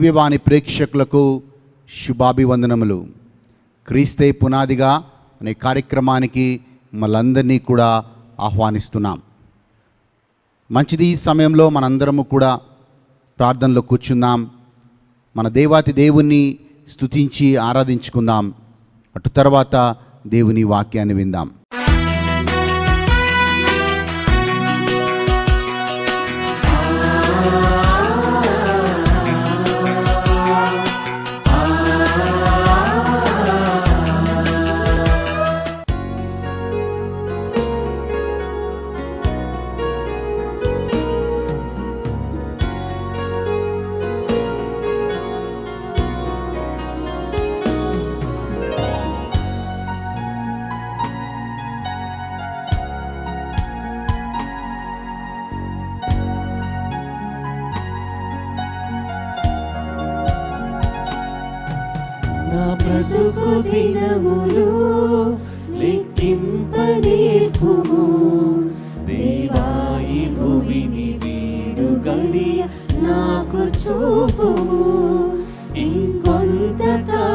దివ్యవాణి ప్రేక్షకులకు శుభాభివందనములు. క్రీస్తే పునాదిగా అనే కార్యక్రమానికి మనందరినీ కూడా ఆహ్వానిస్తున్నాం. మంచిది, ఈ సమయంలో మనందరము కూడా ప్రార్థనలో కూర్చుందాం. మన దేవాతి దేవుణ్ణి స్తుతించి ఆరాధించుకుందాం. అటు తర్వాత దేవుని వాక్యాన్ని విందాం. నా బ్రతుకు దినములు లెక్కింపనేర్పుము దేవా, ఈ భూమిని వీడు గడియ నాకు చూపుము. ఇంకొంతకాలము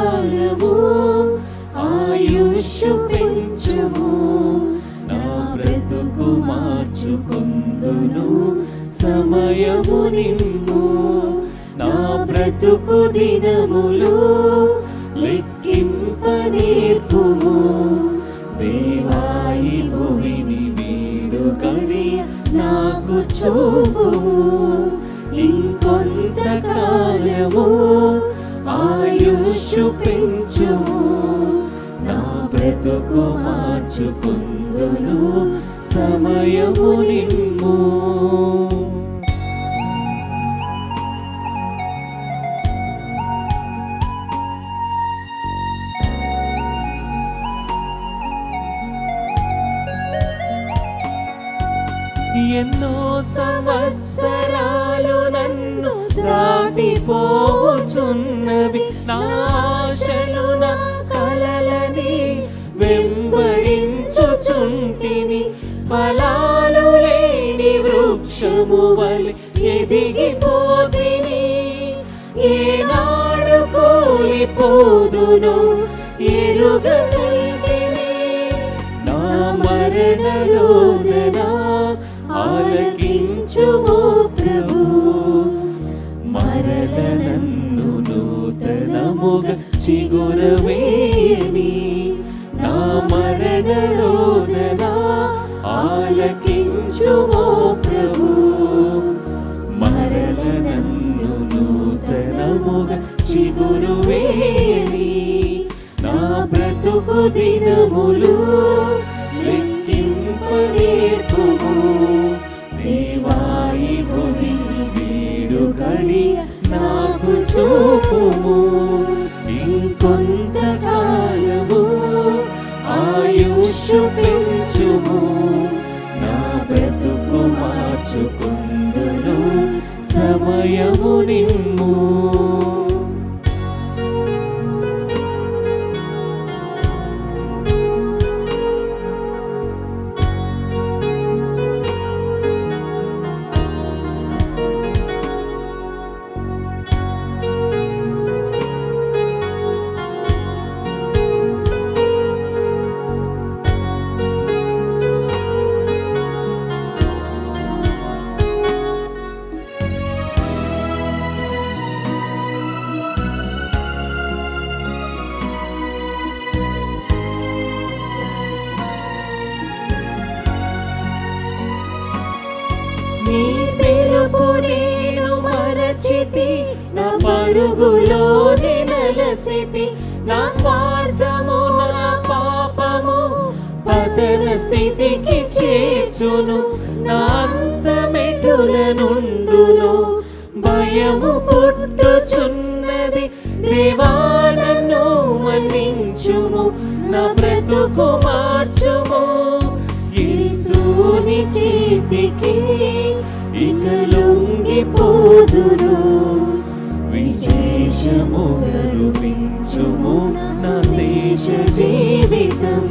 ఆయుష్ పెంచుము, నా బ్రతుకు మార్చుకొందును సమయము నిమ్ము. నా బ్రతుకు దినములు లెక్కింపనేర్పుము దేవా, ఈ భూమిని వీడు గడియ నాకు చూపుము. ఇంకొంతకాలము ఆయుష్ పెంచుము, నా బ్రతుకు మార్చుకొందును సమయము నిమ్ము. ఎన్నో సంవత్సరాలు నన్ను దాటిపోచున్నవి, నా ఆశలు నా కలలని వెంబడించుచుంటిని. ఫలాలు లేని వృక్షము వలె ఎదిగిపోతిని, ఏనాడు కూలిపోదునో ఎరుగగలిగిని. నా మరణ రోదన ఆలకించుమో ప్రభు, మరల నన్ను నూతనముగా చిగురవేయని. నా మరణ రోదన ఆలకించుమో ప్రభు, మరల నన్ను నూతనముగా చిగురవేయని. నా బ్రతుకు దినములు లెక్కింపనేర్పుము దేవా, ఈ భూమిని వీడు గడియ నాకు చూపుము. ఇంకొంతకాలము ఆయుష్ పెంచుము, నా బ్రతుకు మార్చుకొందును సమయము నిమ్ము. నీ పిలుపు నేను మరచితి, నా పరుగులోని నలసితి. నా శ్వాసము నా పాపము పతన స్థితికి చేర్చును. నా అంతమెటుల నుండును భయము పుట్టుచున్నది దేవా, నన్ను మన్నించుము, నా బ్రతుకు మార్చుము. యేసుని చేతికి ఇక లొంగిపోదును, విశేషముగా రూపించుము నా శేష జీవితం.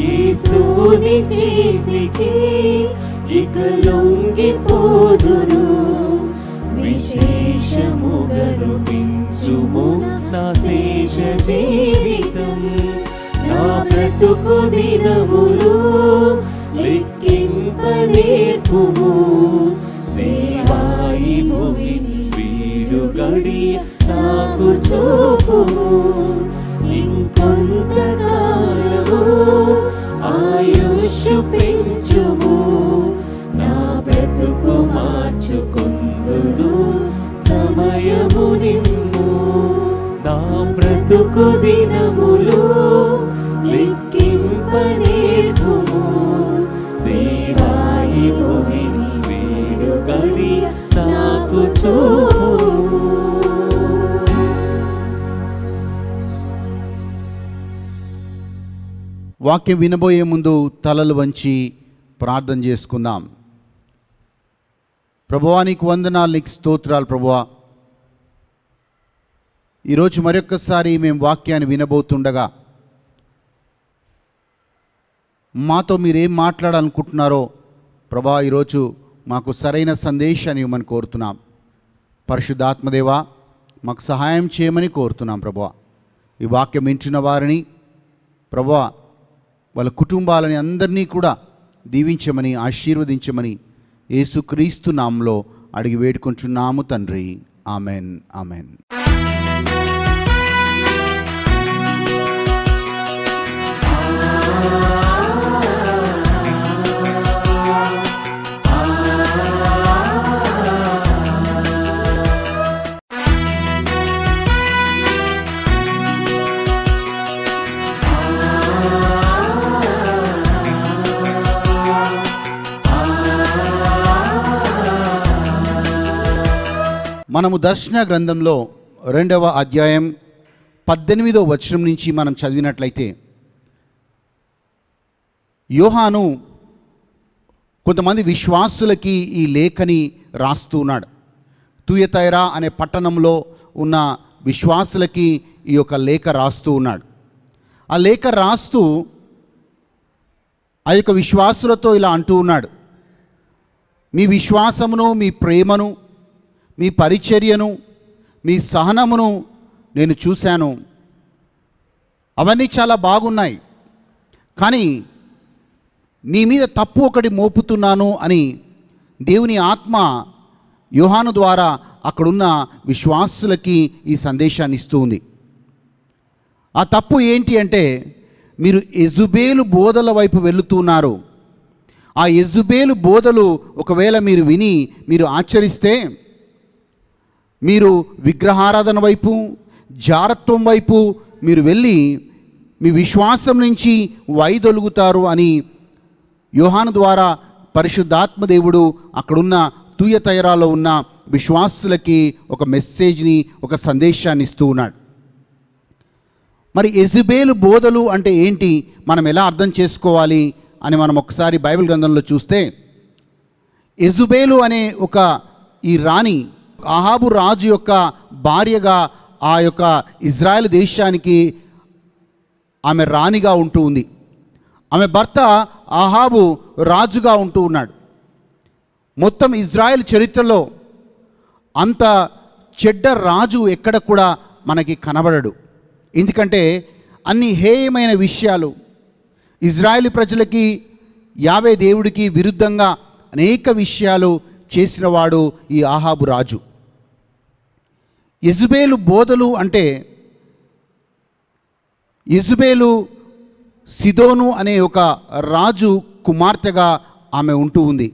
యేసుని చేతికి ఇక లొంగిపోదును, విశేషముగా రూపించుము చూపించుము నా శేష జీవితం. నా బ్రతుకు దినములు లెక్కింప నేర్పుము. దేవా ఈ భూమిని వీడు గడియ నాకు చూపుము. ఇంకొంతకాలము ఆయుష్ పెంచుము. నా బ్రతుకు మార్చుకొందును సమయము నిమ్ము. నా బ్రతుకు దినములు లెక్కింప నేర్పుము. దేవా ఈ భూమిని వీడు గడియ నాకు చూపుము. వాక్యం వినబోయే ముందు తలలు వంచి ప్రార్థన చేసుకుందాం. ప్రభువా నీకు వందనాలు, నీకు స్తోత్రాలు. ప్రభువా ఈరోజు మరొక్కసారి మేము వాక్యాన్ని వినబోతుండగా మాతో మీరేం మాట్లాడాలనుకుంటున్నారో ప్రభా ఈరోజు మాకు సరైన సందేశాన్ని ఇవ్వమని కోరుతున్నాం. పరిశుద్ధాత్మదేవా మాకు సహాయం చేయమని కోరుతున్నాం. ప్రభువా ఈ వాక్యం వింటున్న వారిని ప్రభువా వాళ్ళ కుటుంబాలని అందరినీ కూడా దీవించమని ఆశీర్వదించమని యేసుక్రీస్తు నామములో అడిగి వేడుకుంటున్నాము తండ్రి. Amen, amen. మనము దర్శన గ్రంథంలో 2వ అధ్యాయం 18వ వచనం నుంచి మనం చదివినట్లయితే యోహాను కొంతమంది విశ్వాసులకి ఈ లేఖని రాస్తూ ఉన్నాడు. తుయతైరా అనే పట్టణంలో ఉన్న విశ్వాసులకి ఈ యొక్క లేఖ రాస్తూ ఉన్నాడు. ఆ లేఖ రాస్తూ ఆ యొక్క విశ్వాసులతో ఇలా అంటూ ఉన్నాడు, మీ విశ్వాసమును, మీ ప్రేమను, మీ పరిచర్యను, మీ సహనమును నేను చూశాను. అవన్నీ చాలా బాగున్నాయి. కానీ నీ మీద తప్పు ఒకటి మోపుతున్నాను అని దేవుని ఆత్మ యోహాను ద్వారా అక్కడున్న విశ్వాసులకి ఈ సందేశాన్ని ఇస్తూ ఉంది. ఆ తప్పు ఏంటి అంటే మీరు యెజుబేలు బోధల వైపు వెళుతున్నారు. ఆ యెజుబేలు బోధలు ఒకవేళ మీరు విని మీరు ఆచరిస్తే మీరు విగ్రహారాధన వైపు, జారత్వం వైపు మీరు వెళ్ళి మీ విశ్వాసం నుంచి వైదొలుగుతారు అని యోహాను ద్వారా పరిశుద్ధాత్మ దేవుడు అక్కడున్న తుయతైరాలో ఉన్న విశ్వాసులకి ఒక మెసేజ్ని, ఒక సందేశాన్ని ఇస్తూ ఉన్నాడు. మరి యెజుబేలు బోధలు అంటే ఏంటి, మనం ఎలా అర్థం చేసుకోవాలి అని మనం ఒకసారి బైబిల్ గ్రంథంలో చూస్తే, యెజుబేలు అనే ఒక ఈ రాణి అహాబు రాజు యొక్క భార్యగా ఆ యొక్క ఇజ్రాయెల్ దేశానికి ఆమె రాణిగా ఉంటూ ఉంది. ఆమె భర్త అహాబు రాజుగా ఉంటూ ఉన్నాడు. మొత్తం ఇజ్రాయెల్ చరిత్రలో అంత చెడ్డ రాజు ఎక్కడ కూడా మనకి కనబడడు. ఎందుకంటే అన్ని హేయమైన విషయాలు, ఇజ్రాయేలీ ప్రజలకి, యావే దేవుడికి విరుద్ధంగా అనేక విషయాలు చేసినవాడు ఈ అహాబు రాజు. యెజుబేలు బోధలు అంటే యెజుబేలు సిదోను అనే ఒక రాజు కుమార్తెగా ఆమె ఉంటూ ఉంది.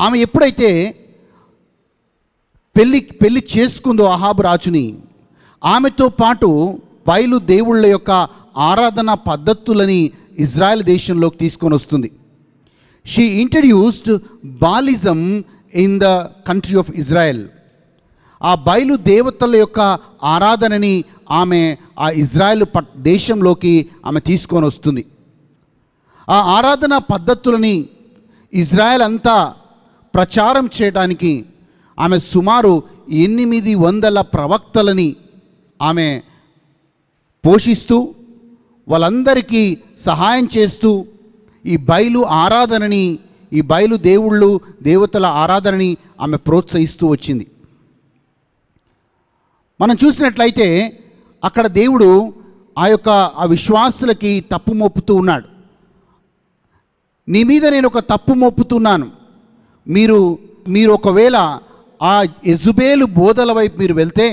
ఆమె ఎప్పుడైతే పెళ్ళి చేసుకుందో అహాబు రాజుని, ఆమెతో పాటు బయలు దేవుళ్ళ యొక్క ఆరాధన పద్ధతులని ఇజ్రాయెల్ దేశంలోకి తీసుకొని వస్తుంది. She introduced Baalism in the country of Israel. ఆ బయలు దేవతల యొక్క ఆరాధనని ఆమె ఆ ఇజ్రాయెల్ దేశంలోకి ఆమె తీసుకొని వస్తుంది. ఆ ఆరాధన పద్ధతులని ఇజ్రాయెల్ అంతా ప్రచారం చేయడానికి ఆమె సుమారు 800 ప్రవక్తలని ఆమె పోషిస్తూ వాళ్ళందరికీ సహాయం చేస్తూ ఈ బయలు ఆరాధనని, ఈ బయలు దేవుళ్ళు దేవతల ఆరాధనని ఆమె ప్రోత్సహిస్తూ వచ్చింది. మనం చూసినట్లయితే అక్కడ దేవుడు ఆ విశ్వాసులకి తప్పు మోపుతూ ఉన్నాడు. నీ మీద నేను ఒక తప్పు మోపుతున్నాను, మీరు ఒకవేళ ఆ యెజబెలు బోధల వైపు మీరు వెళ్తే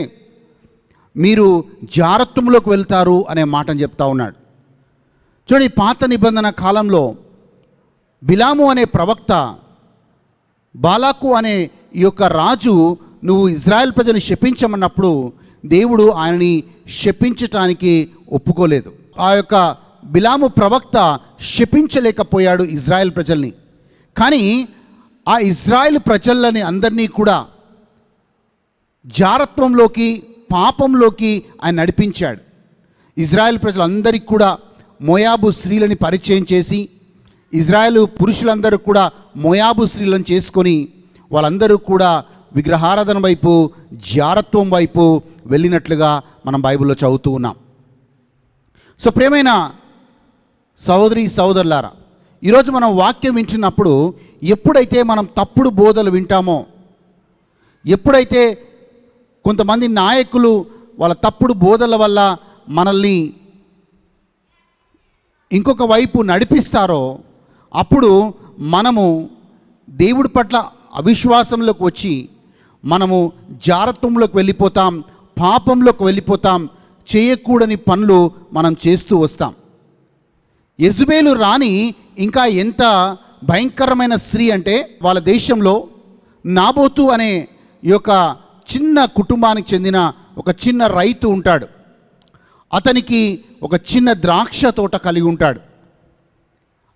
మీరు జారత్వంలోకి వెళ్తారు అనే మాటను చెప్తా ఉన్నాడు. చూడండి, పాత నిబంధన కాలంలో బిలాము అనే ప్రవక్త, బాలాకు అనే ఈ యొక్క రాజు నువ్వు ఇజ్రాయెల్ ప్రజల్ని శపించమన్నప్పుడు దేవుడు ఆయనని శపించటానికి ఒప్పుకోలేదు. ఆ యొక్క బిలాము ప్రవక్త శపించలేకపోయాడు ఇజ్రాయెల్ ప్రజల్ని. కానీ ఆ ఇజ్రాయెల్ ప్రజలని అందరినీ కూడా జారత్వంలోకి, పాపంలోకి ఆయన నడిపించాడు. ఇజ్రాయెల్ ప్రజలందరికీ కూడా మోయాబు స్త్రీలని పరిచయం చేసి, ఇజ్రాయెల్ పురుషులందరూ కూడా మోయాబు స్త్రీలను చేసుకొని వాళ్ళందరూ కూడా విగ్రహారాధన వైపు, జారత్వం వైపు వెళ్ళినట్లుగా మనం బైబిల్లో చదువుతూ ఉన్నాం. సో ప్రియమైన సహోదరి సహోదరులారా, ఈరోజు మనం వాక్యం వింటున్నప్పుడు ఎప్పుడైతే మనం తప్పుడు బోధలు వింటామో, ఎప్పుడైతే కొంతమంది నాయకులు వాళ్ళ తప్పుడు బోధల వల్ల మనల్ని ఇంకొక వైపు నడిపిస్తారో, అప్పుడు మనము దేవుడి పట్ల అవిశ్వాసంలోకి వచ్చి మనము జారత్వంలోకి వెళ్ళిపోతాం, పాపంలోకి వెళ్ళిపోతాం, చేయకూడని పనులు మనం చేస్తూ వస్తాం. యెజబెలు రాణి ఇంకా ఎంత భయంకరమైన స్త్రీ అంటే, వాళ్ళ దేశంలో నాబోతు అనే ఈ యొక్క చిన్న కుటుంబానికి చెందిన ఒక చిన్న రైతు ఉంటాడు. అతనికి ఒక చిన్న ద్రాక్ష తోట కలిగి ఉంటాడు.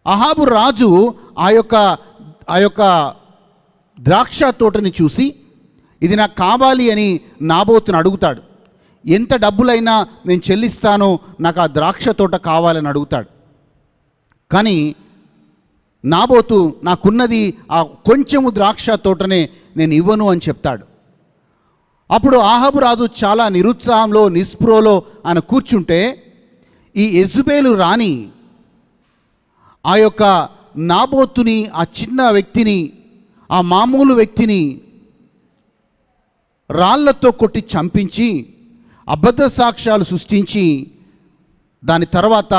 అహాబు రాజు ఆ యొక్క ద్రాక్ష తోటని చూసి ఇది నాకు కావాలి అని నాబోతుని అడుగుతాడు. ఎంత డబ్బులైనా నేను చెల్లిస్తాను, నాకు ఆ ద్రాక్ష తోట కావాలని అడుగుతాడు. కానీ నాబోతు నాకున్నది ఆ కొంచెము ద్రాక్ష తోటనే, నేను ఇవ్వను అని చెప్తాడు. అప్పుడు అహాబు రాజు చాలా నిరుత్సాహంలో, నిస్పృహలో ఆయన కూర్చుంటే ఈ యెజబెలు రాణి ఆ యొక్క నాబోతుని, ఆ చిన్న వ్యక్తిని, ఆ మామూలు వ్యక్తిని రాళ్లతో కొట్టి చంపించి అబద్ధ సాక్ష్యాలు సృష్టించి దాని తర్వాత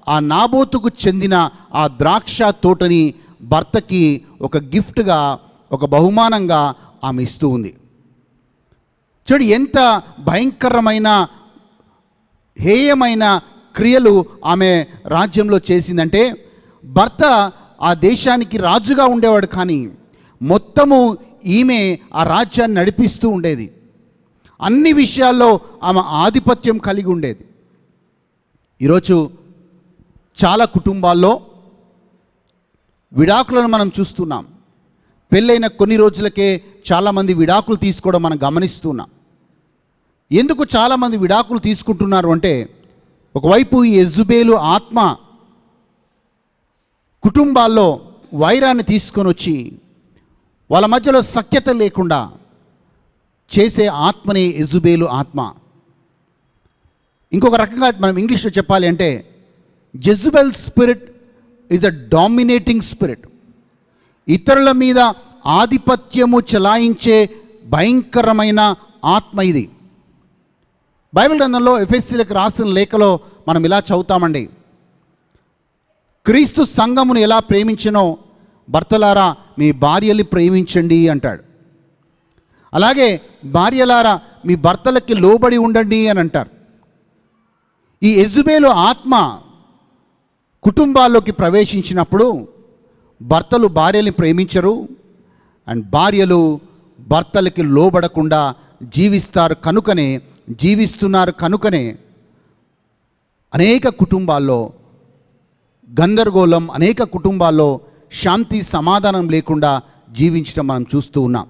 ఆ నాబోతుకు చెందిన ఆ ద్రాక్ష తోటని భర్తకి ఒక గిఫ్ట్గా, ఒక బహుమానంగా ఆమె ఇస్తూ ఉంది. చూడు, ఎంత భయంకరమైన, హేయమైన క్రియలు ఆమె రాజ్యంలో చేసిందంటే, భర్త ఆ దేశానికి రాజుగా ఉండేవాడు, కానీ మొత్తము ఈమె ఆ రాజ్యాన్ని నడిపిస్తూ ఉండేది. అన్ని విషయాల్లో ఆమె ఆధిపత్యం కలిగి ఉండేది. ఈరోజు చాలా కుటుంబాల్లో విడాకులను మనం చూస్తున్నాం. పెళ్ళైన కొన్ని రోజులకే చాలామంది విడాకులు తీసుకోవడం మనం గమనిస్తున్నాం. ఎందుకు చాలామంది విడాకులు తీసుకుంటున్నారు అంటే, ఒకవైపు ఈ యెజబెలు ఆత్మ కుటుంబాల్లో వైరాన్ని తీసుకొని వచ్చి వాళ్ళ మధ్యలో సఖ్యత లేకుండా చేసే ఆత్మనే యెజబెలు ఆత్మ. ఇంకొక రకంగా మనం ఇంగ్లీష్లో చెప్పాలి అంటే, Jezebel spirit is the dominating spirit. ఇతరుల మీద ఆధిపత్యము చెలాయించే భయంకరమైన ఆత్మ ఇది. బైబిల్ గ్రంథంలో ఎఫెసీయులకు రాసిన లేఖలో మనం ఇలా చదువుతామండి, క్రీస్తు సంఘమును ఎలా ప్రేమించినో భర్తలారా మీ భార్యల్ని ప్రేమించండి అంటాడు. అలాగే భార్యలారా మీ భర్తలకి లోబడి ఉండండి అని అంటారు. ఈ యెజబెలు ఆత్మ కుటుంబాల్లోకి ప్రవేశించినప్పుడు భర్తలు భార్యల్ని ప్రేమించరు, అండ్ భార్యలు భర్తలకి లోబడకుండా జీవిస్తున్నారు కనుకనే అనేక కుటుంబాల్లో గందరగోళం, అనేక కుటుంబాల్లో శాంతి సమాధానం లేకుండా జీవించడం మనం చూస్తూ ఉన్నాం.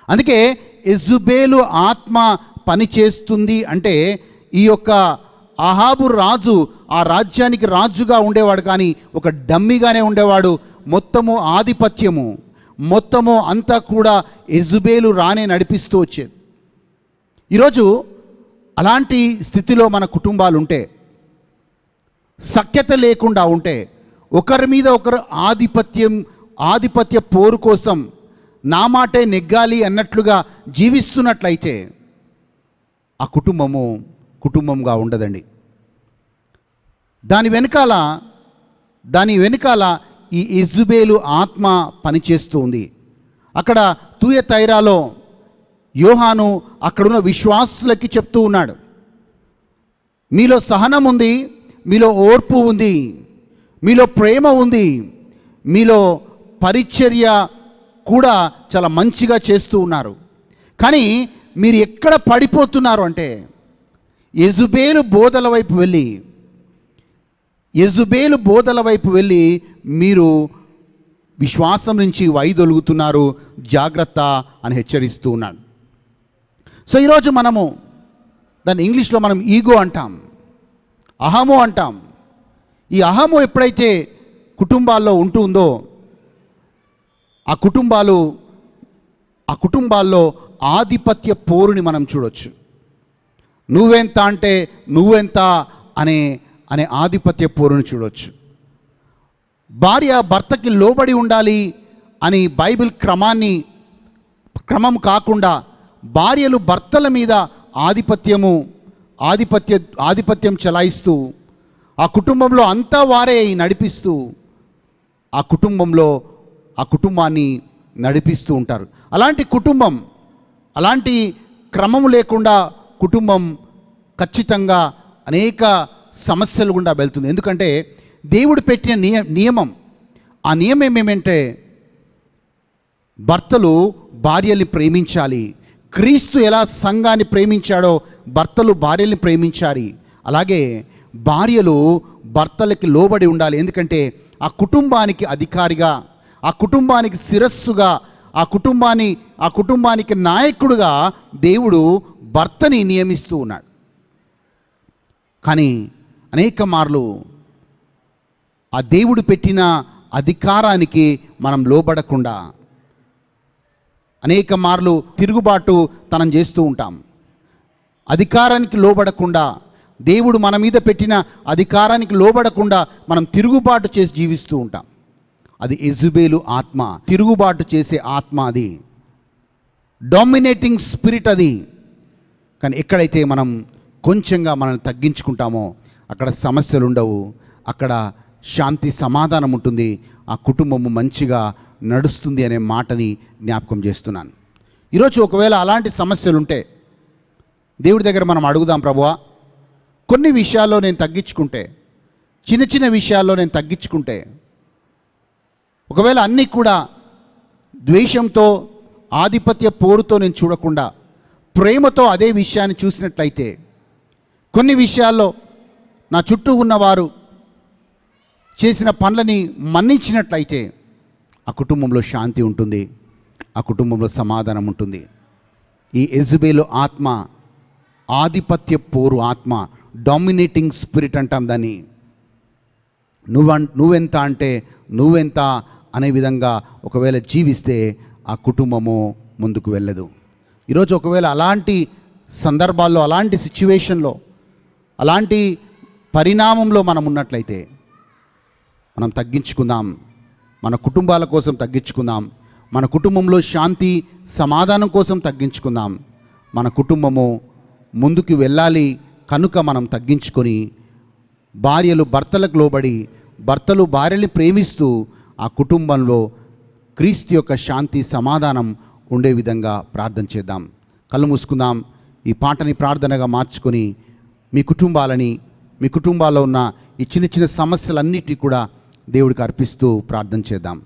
అందుకే యెజబెలు ఆత్మ పనిచేస్తుంది అంటే, ఈ యొక్క అహాబు రాజు ఆ రాజ్యానికి రాజుగా ఉండేవాడు, కానీ ఒక డమ్మిగానే ఉండేవాడు. మొత్తము ఆధిపత్యము, మొత్తము అంతా కూడా యెజబెలు రానే నడిపిస్తూ వచ్చేది. ఈరోజు అలాంటి స్థితిలో మన కుటుంబాలు ఉంటే, సఖ్యత లేకుండా ఉంటే, ఒకరి మీద ఒకరు ఆధిపత్య పోరు కోసం నా మాటే నెగ్గాలి అన్నట్లుగా జీవిస్తున్నట్లయితే ఆ కుటుంబంగా ఉండదండి. దాని వెనకాల ఈ యెజబెలు ఆత్మ పనిచేస్తూ ఉంది. అక్కడ తూయతైరాలో యోహాను అక్కడున్న విశ్వాసులకి చెప్తూ ఉన్నాడు, మీలో సహనం ఉంది, మీలో ఓర్పు ఉంది, మీలో ప్రేమ ఉంది, మీలో పరిచర్య కూడా చాలా మంచిగా చేస్తూ ఉన్నారు. కానీ మీరు ఎక్కడ పడిపోతున్నారు అంటే యెజబెలు బోధల వైపు వెళ్ళి మీరు విశ్వాసం నుంచి వైదొలుగుతున్నారు, జాగ్రత్త అని హెచ్చరిస్తూ ఉన్నాడు. సో ఈరోజు మనము దాన్ని ఇంగ్లీష్లో మనం ఈగో అంటాం, అహము అంటాం. ఈ అహము ఎప్పుడైతే కుటుంబాల్లో ఉంటుందో ఆ కుటుంబాల్లో ఆధిపత్య పోరుని మనం చూడొచ్చు. నువ్వెంత అంటే నువ్వెంత అనే ఆధిపత్య పోరుని చూడొచ్చు. భార్య భర్తకి లోబడి ఉండాలి అని బైబిల్ క్రమం కాకుండా భార్యలు భర్తల మీద ఆధిపత్యం చెలాయిస్తూ ఆ కుటుంబంలో అంతా వారే నడిపిస్తూ ఆ కుటుంబాన్ని నడిపిస్తూ ఉంటారు. అలాంటి క్రమం లేకుండా కుటుంబం ఖచ్చితంగా అనేక సమస్యలు గుండా వెళ్తుంది. ఎందుకంటే దేవుడు పెట్టిన నియమం ఏమేమంటే భర్తలు భార్యల్ని ప్రేమించాలి. క్రీస్తు ఎలా సంఘాన్ని ప్రేమించాడో భర్తలు భార్యల్ని ప్రేమించాలి. అలాగే భార్యలు భర్తలకి లోబడి ఉండాలి. ఎందుకంటే ఆ కుటుంబానికి అధికారిగా, ఆ కుటుంబానికి శిరస్సుగా, ఆ కుటుంబానికి నాయకుడుగా దేవుడు భర్తని నియమిస్తూ ఉన్నాడు. కానీ అనేక మార్లు ఆ దేవుడు పెట్టిన అధికారానికి మనం లోబడకుండా అనేక మార్లు తిరుగుబాటు తనం చేస్తూ ఉంటాం. అధికారానికి లోబడకుండా, దేవుడు మన మీద పెట్టిన అధికారానికి లోబడకుండా మనం తిరుగుబాటు చేసి జీవిస్తూ ఉంటాం. అది యెజబెలు ఆత్మ, తిరుగుబాటు చేసే ఆత్మ, అది డామినేటింగ్ స్పిరిట్ అది. కానీ ఎక్కడైతే మనం కొంచెంగా మనల్ని తగ్గించుకుంటామో అక్కడ సమస్యలు ఉండవు, అక్కడ శాంతి సమాధానం ఉంటుంది, ఆ కుటుంబము మంచిగా నడుస్తుంది అనే మాటని జ్ఞాపకం చేస్తున్నాను. ఈరోజు ఒకవేళ అలాంటి సమస్యలు ఉంటే దేవుడి దగ్గర మనం అడుగుదాం, ప్రభువా కొన్ని విషయాల్లో నేను తగ్గించుకుంటే, చిన్న విషయాల్లో నేను తగ్గించుకుంటే, ఒకవేళ అన్నీ కూడా ద్వేషంతో ఆధిపత్య పోరుతో నేను చూడకుండా ప్రేమతో అదే విషయాన్ని చూసినట్లయితే, కొన్ని విషయాల్లో నా చుట్టూ ఉన్నవారు చేసిన పనులని మన్నించినట్లయితే ఆ కుటుంబంలో శాంతి ఉంటుంది, ఆ కుటుంబంలో సమాధానం ఉంటుంది. ఈ యెజబెలు ఆత్మ ఆధిపత్య పోరు ఆత్మ, డామినేటింగ్ స్పిరిట్ అంటాం దాన్ని. నువ్వెంత అంటే నువ్వెంత అనే విధంగా ఒకవేళ జీవిస్తే ఆ కుటుంబము ముందుకు వెళ్ళదు. ఈరోజు ఒకవేళ అలాంటి సందర్భాల్లో, అలాంటి సిచ్యువేషన్లో, అలాంటి పరిణామంలో మనం ఉన్నట్లయితే మనం తగ్గించుకుందాం, మన కుటుంబాల కోసం తగ్గించుకుందాం, మన కుటుంబంలో శాంతి సమాధానం కోసం తగ్గించుకుందాం. మన కుటుంబము ముందుకు వెళ్ళాలి కనుక మనం తగ్గించుకొని భార్యలు భర్తలకు లోబడి, భర్తలు భార్యల్ని ప్రేమిస్తూ ఆ కుటుంబంలో క్రీస్తు యొక్క శాంతి సమాధానం ఉండే విధంగా ప్రార్థన చేద్దాం. కళ్ళు మూసుకుందాం. ఈ పాటని ప్రార్థనగా మార్చుకొని మీ కుటుంబాల్లో ఉన్న ఈ చిన్న సమస్యలన్నిటినీ కూడా దేవుడికి అర్పిస్తూ ప్రార్థన చేద్దాం.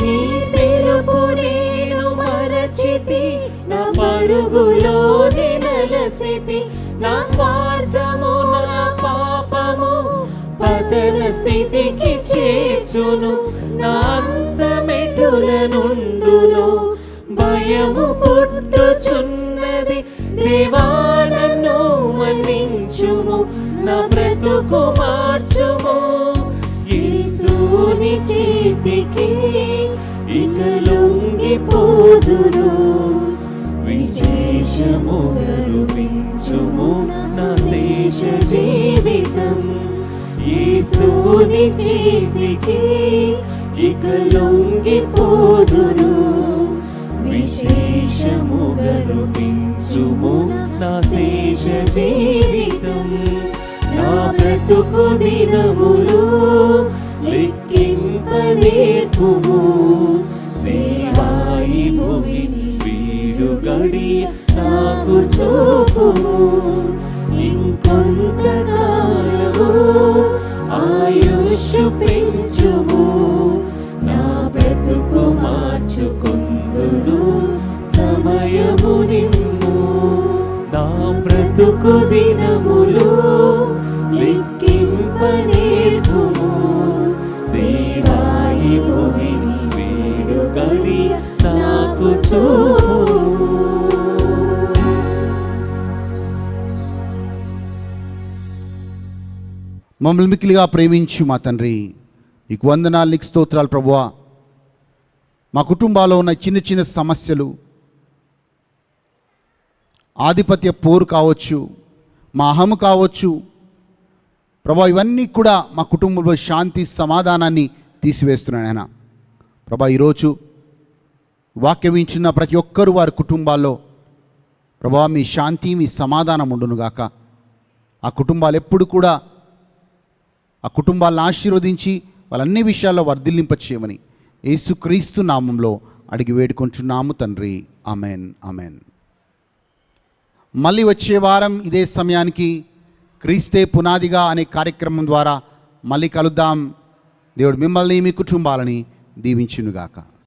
నీ పిలుపు నేను మరచితి, నా పరుగులోని నలసితి, నా శ్వాసము నా పాపము పతన స్థితికి తీర్చును నా అంతమెటుల నుండును భయము పుట్టుచున్నది దేవా నన్ను మన్నించుము నా బ్రతుకు మార్చుము యేసుని చేతికి ఇక లొంగిపోదును విశేషముగా రూపించుము నా శేష జీవితం యేసుని చేతికి ఇక లొంగిపోదును విశేషముగా రూపించుము నా శేష జీవితం నా బ్రతుకు దినములు లెక్కింప నేర్పుము దేవా ఈ భూమిని వీడు గడియ నాకు చూపుము ఇంకొంతకాలము ఆయుష్ పెంచుము నా బ్రతుకు మార్చుకొందును సమయము నిమ్ము నా బ్రతుకు దినములు లెక్కింప నేర్పుము దేవా ఈ భూమిని వీడు గడియ నాకు చూపుము మమ్మల్ని మిక్కిలిగా ప్రేమించు మా తండ్రి నీకు వందనాలు నీకు స్తోత్రాలు ప్రభువా మా కుటుంబాల్లో ఉన్న చిన్న చిన్న సమస్యలు ఆధిపత్య పోరు కావచ్చు మా అహము కావచ్చు ప్రభా ఇవన్నీ కూడా మా కుటుంబంలో శాంతి సమాధానాన్ని తీసివేస్తున్నాను ఆయన ప్రభా ఈరోజు వాక్యం వింటున్న ప్రతి ఒక్కరూ వారి కుటుంబాల్లో ప్రభా మీ శాంతి మీ సమాధానం ఉండునుగాక ఆ కుటుంబాలు ఎప్పుడు కూడా ఆ కుటుంబాలను ఆశీర్వదించి వాళ్ళన్ని విషయాల్లో వర్ధిల్లింప చేయమని యేసుక్రీస్తు నామంలో అడిగి వేడుకుంటున్నాము తండ్రి ఆమెన్ ఆమెన్. మళ్ళీ వచ్చే వారం ఇదే సమయానికి క్రీస్తే పునాదిగా అనే కార్యక్రమం ద్వారా మళ్ళీ కలుద్దాం. దేవుడు మిమ్మల్ని మీ కుటుంబాలని దీవించునుగాక.